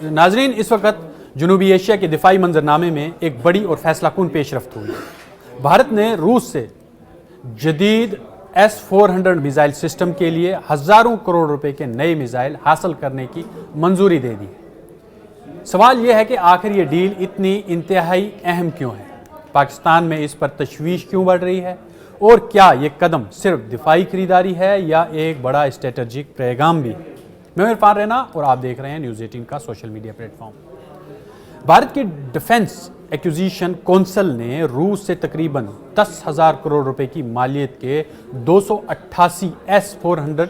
ناظرین، اس وقت جنوبی ایشیا کے دفاعی منظرنامے میں ایک بڑی اور فیصلہ کن پیش رفت ہوئی ہے۔ بھارت نے روس سے جدید S-400 میزائل سسٹم کے لیے ہزاروں کروڑ روپے کے نئے میزائل حاصل کرنے کی منظوری دے دی ہے۔ سوال یہ ہے کہ آخر یہ ڈیل اتنی انتہائی اہم کیوں ہے؟ پاکستان میں اس پر تشویش کیوں بڑھ رہی ہے؟ اور کیا یہ قدم صرف دفاعی خریداری ہے یا ایک بڑا اسٹریٹجک پیغام بھی؟ میں عرفان رینا اور آپ دیکھ رہے ہیں نیوز 18 کا social media plate form. Bharat کی ڈیفنس ایکوزیشن کونسل نے روس سے تقریباً 10,000 کروڑ روپے کی مالیت کے 288 S-400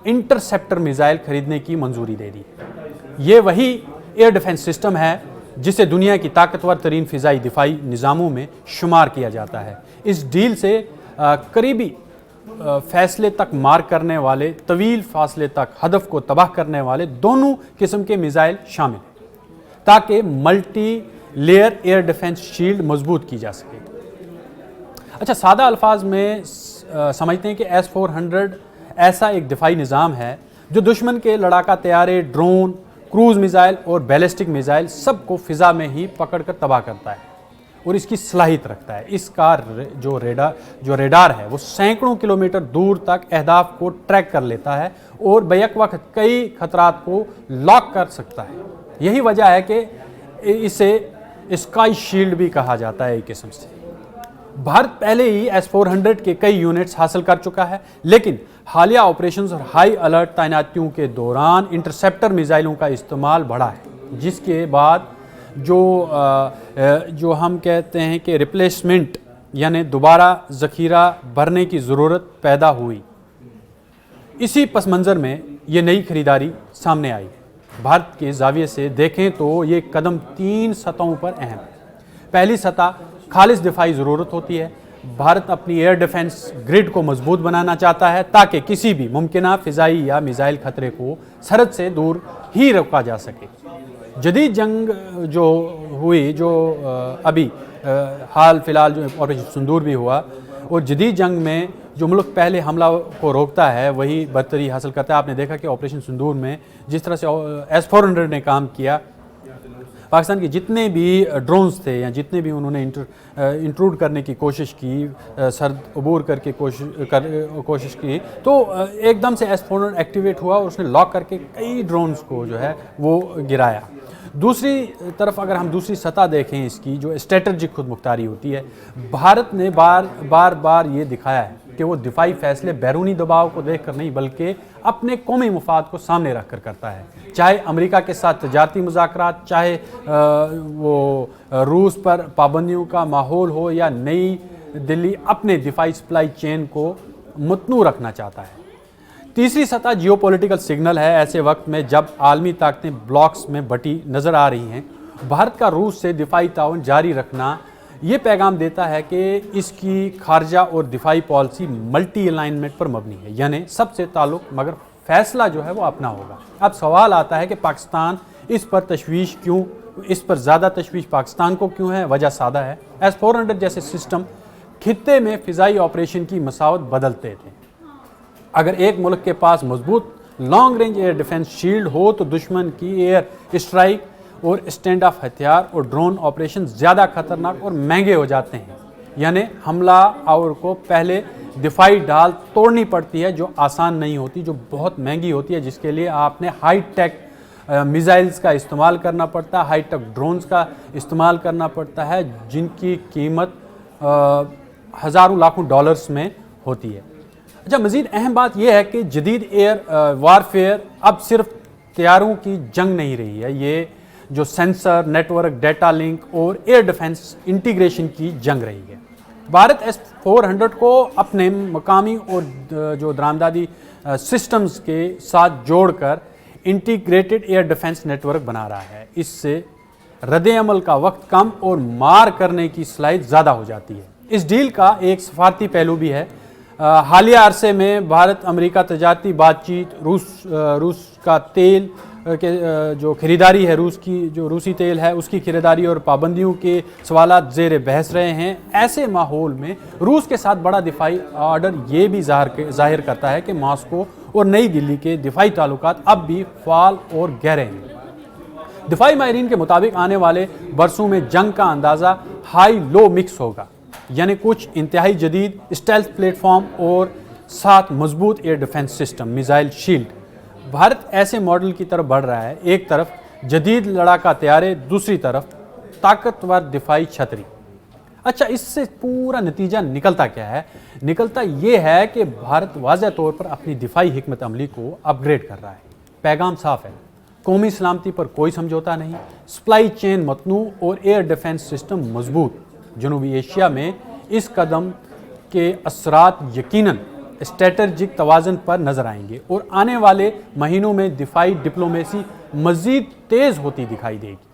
انٹرسیپٹر میزائل خریدنے کی منظوری دے دی۔ یہ وہی ایئر ڈیفنس سسٹم ہے جسے دنیا کی طاقتور ترین فضائی دفاعی نظاموں میں شمار کیا جاتا ہے۔ اس ڈیل سے قریبی فاصلے تک مار کرنے والے، طویل فاصلے تک ہدف کو تباہ کرنے والے دونوں قسم کے میزائل شامل ہیں تاکہ multi layer year defence shield مضبوط کی جا سکے۔ اچھا، سادہ الفاظ میں سمجھتے ہیں کہ S-400 ایسا ایک دفاعی نظام ہے جو دشمن کے لڑاکا طیارے، ڈرون، کروز میزائل اور بیلسٹک میزائل سب کو فضا میں ہی پکڑ کر تباہ کرتا ہے اور اس کی صلاحیت رکھتا ہے۔ اس کا جو ریڈار ہے وہ سینکڑوں کلومیٹر دور تک اہداف کو ٹریک کر لیتا ہے اور بیک وقت کئی خطرات کو لاک کر سکتا ہے۔ یہی وجہ ہے کہ اسے اسکائی شیلڈ بھی کہا جاتا ہے ایک قسم سے۔ بھارت پہلے ہی S-400 کے کئی یونٹس حاصل کر چکا ہے، لیکن حالیہ آپریشنز اور ہائی الرٹ تعیناتیوں کے دوران انٹرسیپٹر میزائلوں کا استعمال بڑھا ہے، جس کے بعد جو ہم کہتے ہیں کہ ریپلیسمنٹ یعنی دوبارہ ذخیرہ بھرنے کی ضرورت پیدا ہوئی۔ اسی پس منظر میں یہ نئی خریداری سامنے آئی۔ بھارت کے زاویے سے دیکھیں تو یہ قدم 3 سطحوں پر اہم ہے۔ پہلی سطح خالص دفاعی ضرورت ہوتی ہے۔ بھارت اپنی ایئر ڈیفنس گرڈ کو مضبوط بنانا چاہتا ہے تاکہ کسی بھی ممکنہ فضائی یا میزائل خطرے کو سرحد سے دور ہی روکا جا سکے۔ جدید جنگ جو ہوئی، جو ابھی حال فی الحال جو آپریشن سندور بھی ہوا، اور جدید جنگ میں جو ملک پہلے حملہ کو روکتا ہے وہی برتری حاصل کرتا ہے۔ آپ نے دیکھا کہ آپریشن سندور میں جس طرح سے S-400 نے کام کیا، پاکستان کے جتنے بھی ڈرونز تھے یا جتنے بھی انہوں نے انٹروڈ کرنے کی کوشش کی، سرد عبور کر کے کوشش کی، تو ایک دم سے S-400 ایکٹیویٹ ہوا اور اس نے لاک کر کے کئی ڈرونز کو جو ہے وہ گرایا۔ دوسری طرف اگر ہم دوسری سطح دیکھیں اس کی، جو اسٹریٹجک خود مختاری ہوتی ہے، بھارت نے بار یہ دکھایا ہے کہ وہ دفاعی فیصلے بیرونی دباؤ کو دیکھ کر نہیں بلکہ اپنے قومی مفاد کو سامنے رکھ کر کرتا ہے۔ چاہے امریکہ کے ساتھ تجارتی مذاکرات، چاہے وہ روس پر پابندیوں کا ماحول ہو، یا نئی دلی اپنے دفاعی سپلائی چین کو متنوع رکھنا چاہتا ہے۔ تیسری سطح جیو پولیٹیکل سگنل ہے۔ ایسے وقت میں جب عالمی طاقتیں بلاکس میں بٹی نظر آ رہی ہیں، بھارت کا روس سے دفاعی تعاون جاری رکھنا یہ پیغام دیتا ہے کہ اس کی خارجہ اور دفاعی پالیسی ملٹی الائنمنٹ پر مبنی ہے، یعنی سب سے تعلق مگر فیصلہ جو ہے وہ اپنا ہوگا۔ اب سوال آتا ہے کہ پاکستان اس پر زیادہ تشویش پاکستان کو کیوں ہے؟ وجہ سادہ ہے۔ S-400 جیسے سسٹم خطے میں فضائی آپریشن کی مساوت بدلتے تھے۔ اگر ایک ملک کے پاس مضبوط long range air defence shield ہو تو دشمن کی ایئر اسٹرائک اور اسٹینڈ آف ہتھیار اور ڈرون آپریشن زیادہ خطرناک اور مہنگے ہو جاتے ہیں، یعنی حملہ آور کو پہلے دفاعی ڈھال توڑنی پڑتی ہے جو آسان نہیں ہوتی، جو بہت مہنگی ہوتی ہے، جس کے لیے آپ نے ہائی ٹیک میزائلز کا استعمال کرنا پڑتا ہے، ہائی ٹیک ڈرونز کا استعمال کرنا پڑتا ہے، جن کی قیمت ہزاروں لاکھوں ڈالرز میں ہوتی ہے۔ اچھا، مزید اہم بات یہ ہے کہ جدید ایئر وارفیئر اب صرف طیاروں کی جنگ نہیں رہی ہے، یہ جو sensor, network, data link اور ایئر ڈیفنس انٹیگریشن کی جنگ رہی ہے۔ بھارت S-400 کو اپنے مقامی اور جو درآمدادی سسٹمز کے ساتھ جوڑ کر integrated air defence network بنا رہا ہے۔ اس سے رد عمل کا وقت کم اور مار کرنے کی صلاحیت زیادہ ہو جاتی ہے۔ اس ڈیل کا ایک سفارتی پہلو بھی ہے۔ حالیہ عرصے میں بھارت امریکہ تجارتی بات چیت، روس کا تیل کہ جو خریداری ہے، روسی تیل ہے اس کی خریداری اور پابندیوں کے سوالات زیر بحث رہے ہیں۔ ایسے ماحول میں روس کے ساتھ بڑا دفاعی آرڈر یہ بھی ظاہر کرتا ہے کہ ماسکو اور نئی دلی کے دفاعی تعلقات اب بھی فعال اور گہرے ہیں۔ دفاعی ماہرین کے مطابق آنے والے برسوں میں جنگ کا اندازہ ہائی لو مکس ہوگا، یعنی کچھ انتہائی جدید اسٹیلتھ پلیٹ فارم اور ساتھ مضبوط air defence system, missile shield. Bharat ایسے ماڈل کی طرف بڑھ رہا ہے، ایک طرف جدید لڑاکا طیارے، دوسری طرف طاقتور دفاعی چھتری۔ اچھا، اس سے پورا نتیجہ نکلتا کیا ہے؟ نکلتا یہ ہے کہ بھارت واضح طور پر اپنی دفاعی حکمت عملی کو اپ گریڈ کر رہا ہے۔ پیغام صاف ہے، قومی سلامتی پر کوئی سمجھوتا نہیں، سپلائی چین متنوع اور ایئر ڈیفنس سسٹم مضبوط۔ جنوبی ایشیا میں اس قدم کے اثرات یقیناً اسٹریٹجک توازن پر نظر آئیں گے اور آنے والے مہینوں میں دفاعی ڈپلومیسی مزید تیز ہوتی دکھائی دے گی۔